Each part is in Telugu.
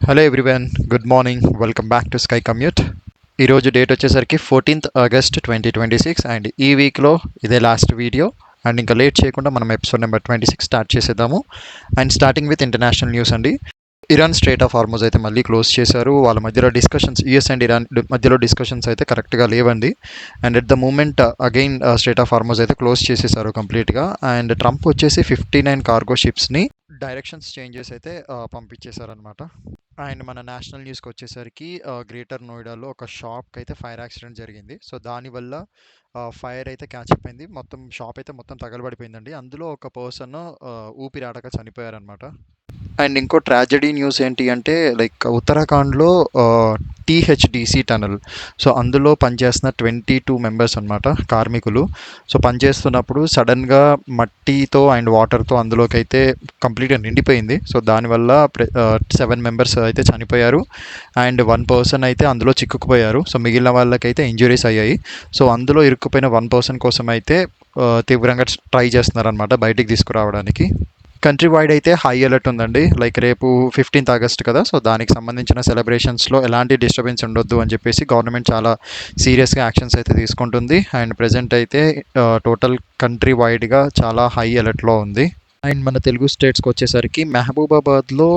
Hello everyone, good morning. Welcome back to sky commute. ఈరోజు డేట్ వచ్చేసరికి 14th August 2026 అండ్ ఈ వీక్లో ఇదే లాస్ట్ వీడియో. అండ్ ఇంకా లేట్ చేయకుండా మనం ఎపిసోడ్ నెంబర్ 26 స్టార్ట్ చేసేద్దాము. And starting with international news అండి. ఇరాన్ స్ట్రైట్ ఆఫ్ హార్మోజ్ అయితే మళ్ళీ క్లోజ్ చేశారు. వాళ్ళ మధ్యలో డిస్కషన్స్, యూఎస్ అండ్ ఇరాన్ మధ్యలో డిస్కషన్స్ అయితే కరెక్ట్గా లేవండి. And at the moment again strait of Hormuz అయితే క్లోజ్ చేసేసారు కంప్లీట్గా. అండ్ ట్రంప్ వచ్చేసి 59 కార్గో షిప్స్ని డైరెక్షన్స్ చేంజెస్ అయితే పంపించేశారనమాట. అండ్ మన నేషనల్ న్యూస్కి వచ్చేసరికి గ్రేటర్ నోయిడాలో ఒక షాప్కి అయితే ఫైర్ యాక్సిడెంట్ జరిగింది. సో దానివల్ల ఫైర్ అయితే క్యాచ్ అయిపోయింది. మొత్తం షాప్ అయితే మొత్తం తగలబడిపోయిందండి. అందులో ఒక పర్సన్ ఊపిరాడక చనిపోయారనమాట. అండ్ ఇంకో ట్రాజడీ న్యూస్ ఏంటి అంటే లైక్ ఉత్తరాఖండ్లో టీహెచ్డిసి టనల్, సో అందులో పనిచేస్తున్న 22 మెంబర్స్ అనమాట, కార్మికులు. సో పనిచేస్తున్నప్పుడు సడన్గా మట్టితో అండ్ వాటర్తో అందులోకి అయితే కంప్లీట్గా నిండిపోయింది. సో దానివల్ల 7 మెంబర్స్ అయితే చనిపోయారు అండ్ 1 పర్సన్ అయితే అందులో చిక్కుకుపోయారు. సో మిగిలిన వాళ్ళకైతే ఇంజురీస్ అయ్యాయి. సో అందులో ఇరుక్కుపోయిన 1 పర్సన్ కోసం అయితే తీవ్రంగా ట్రై చేస్తున్నారనమాట బయటికి తీసుకురావడానికి. కంట్రీ వైడ్ అయితే హై అలర్ట్ ఉందండి. లైక్ రేపు 15th August కదా, సో దానికి సంబంధించిన సెలబ్రేషన్స్లో ఎలాంటి డిస్టర్బెన్స్ ఉండొద్దు అని చెప్పేసి గవర్నమెంట్ చాలా సీరియస్గా యాక్షన్స్ అయితే తీసుకుంటుంది. అండ్ ప్రజెంట్ అయితే టోటల్ కంట్రీ వైడ్గా చాలా హై అలర్ట్లో ఉంది. అండ్ మన తెలుగు స్టేట్స్కి వచ్చేసరికి మహబూబాబాద్లో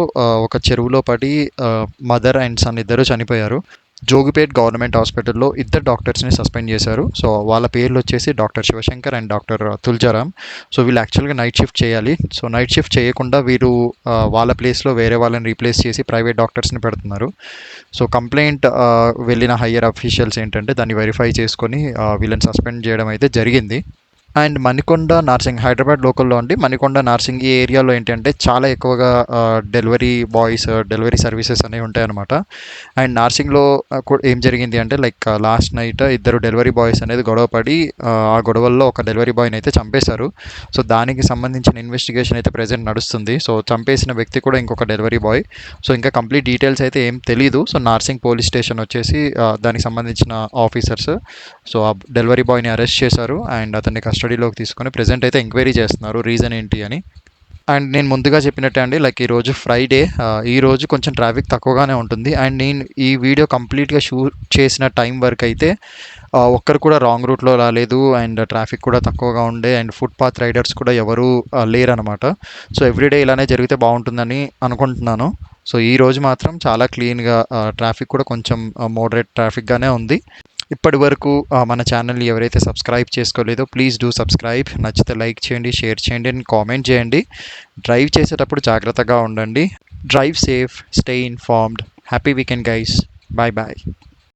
ఒక చెరువులో పడి మదర్ అండ్ సన్ ఇద్దరు చనిపోయారు. జోగిపేట్ గవర్నమెంట్ హాస్పిటల్లో 2 డాక్టర్స్ని సస్పెండ్ చేశారు. సో వాళ్ళ పేర్లు వచ్చేసి doctor Sivasankar and doctor Tuljaram. So వీళ్ళు యాక్చువల్గా నైట్ షిఫ్ట్ చేయాలి. సో నైట్ షిఫ్ట్ చేయకుండా వీరు వాళ్ళ ప్లేస్లో వేరే వాళ్ళని రీప్లేస్ చేసి ప్రైవేట్ డాక్టర్స్ని పెడుతున్నారు. సో కంప్లైంట్ వెళ్ళిన హయ్యర్ అఫీషియల్స్ ఏంటంటే దాన్ని వెరిఫై చేసుకొని వీళ్ళని సస్పెండ్ చేయడం అయితే జరిగింది. అండ్ మణికొండ నార్సింగ్, హైదరాబాద్ లోకల్లో అండి. మణికొండ నార్సింగ్ ఈ ఏరియాలో ఏంటంటే చాలా ఎక్కువగా డెలివరీ బాయ్స్, డెలివరీ సర్వీసెస్ అనేవి ఉంటాయన్నమాట. అండ్ నార్సింగ్లో ఏం జరిగింది అంటే like last night 2 delivery boys అనేది గొడవపడి ఆ గొడవల్లో ఒక డెలివరీ బాయ్ని అయితే చంపేశారు. సో దానికి సంబంధించిన ఇన్వెస్టిగేషన్ అయితే ప్రజెంట్ నడుస్తుంది. సో చంపేసిన వ్యక్తి కూడా ఇంకొక డెలివరీ బాయ్. సో ఇంకా కంప్లీట్ డీటెయిల్స్ అయితే ఏం తెలీదు. సో నార్సింగ్ పోలీస్ స్టేషన్ వచ్చేసి దానికి సంబంధించిన ఆఫీసర్స్ సో ఆ డెలివరీ బాయ్ని అరెస్ట్ చేశారు అండ్ అతన్ని కస్టడీలోకి తీసుకొని ప్రెజెంట్ అయితే ఎంక్వైరీ చేస్తున్నారు రీజన్ ఏంటి అని. అండ్ నేను ముందుగా చెప్పినట్టే అండి, లైక్ ఈరోజు ఫ్రైడే, ఈరోజు కొంచెం ట్రాఫిక్ తక్కువగానే ఉంటుంది. అండ్ నేను ఈ వీడియో కంప్లీట్గా షూట్ చేసిన టైం వరకు అయితే ఒక్కరు కూడా రాంగ్ రూట్లో రాలేదు అండ్ ట్రాఫిక్ కూడా తక్కువగా ఉండే అండ్ ఫుట్పాత్ రైడర్స్ కూడా ఎవరు లేరనమాట. సో ఎవ్రీడే ఇలానే జరిగితే బాగుంటుందని అనుకుంటున్నాను. సో ఈ రోజు మాత్రం చాలా క్లీన్గా, ట్రాఫిక్ కూడా కొంచెం మోడరేట్ ట్రాఫిక్గానే ఉంది. ఇప్పటి వరకు మన ఛానల్ని ఎవరైతే సబ్స్క్రైబ్ చేసుకోలేదో ప్లీజ్ డూ సబ్స్క్రైబ్. నచ్చితే లైక్ చేయండి, షేర్ చేయండి అండ్ కామెంట్ చేయండి. డ్రైవ్ చేసేటప్పుడు జాగ్రత్తగా ఉండండి. Drive safe, stay informed. Happy weekend guys. Bye bye.